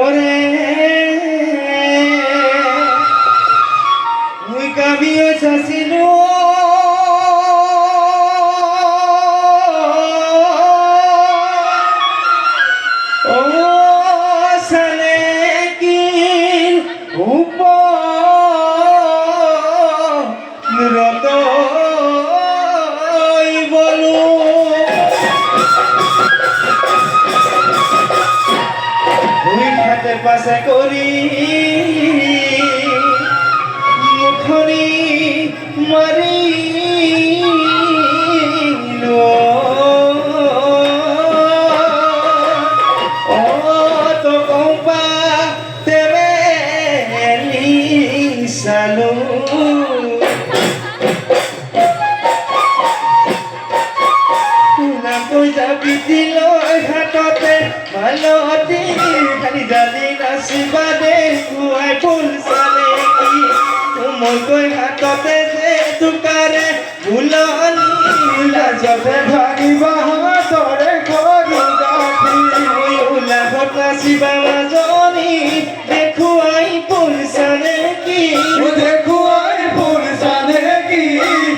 করে মুই কাবিও চাচিলো ও সালে কি রত বলো দুই হাতে পাশে করি মুখনি মারি ও তো কম্পা তেরে সালু যাবি দিল ঘাটতে ভালো অতি খালি জানি নাচিবাদে খুৱাই ফুল চালে কি মই গৈ ঘাটতে যে দোকাৰে ভুলনি লাজতে ভাঙিবা হাতৰে কৰি গাঠি মই উলাঘত নাচিবা মাজনী দেখুৱাই ফুল চালে কি দেখুৱাই ফুল চালে কি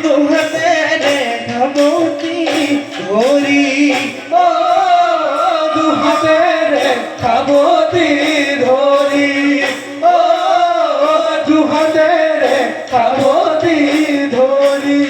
তোহাতে দেখাবতি ধৰি ও দুহাতে খাবতি ধৰি ও দুহাতে খাবতি ধৰি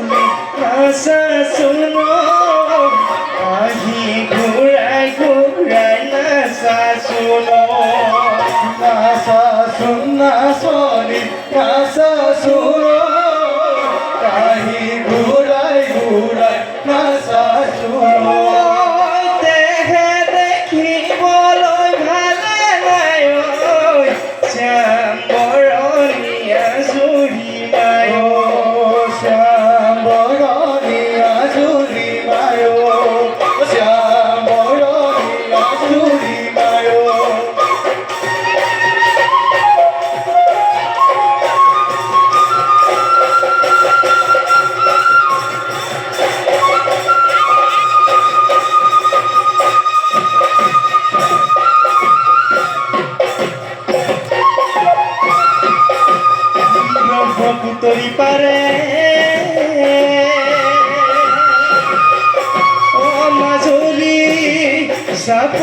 চলি নাচা চুন আহি ঘূৰাই ঘূৰাই নাচা চুন নাচা চোন নাচনী নাচা চোন কাহি ঘূৰাই ঘূৰাই নাচা চোন দেহে দেখিবলৈ ভালে নাই ঐ শ্যাম বৰণীয়া জুৰি মায় শ্যাম বৰণীয়া জুৰি মায় শ্যাম বৰণীয়া জুৰি মায় ব্ৰহ্মপুত্ৰী পাৰে মাজুলী চাপ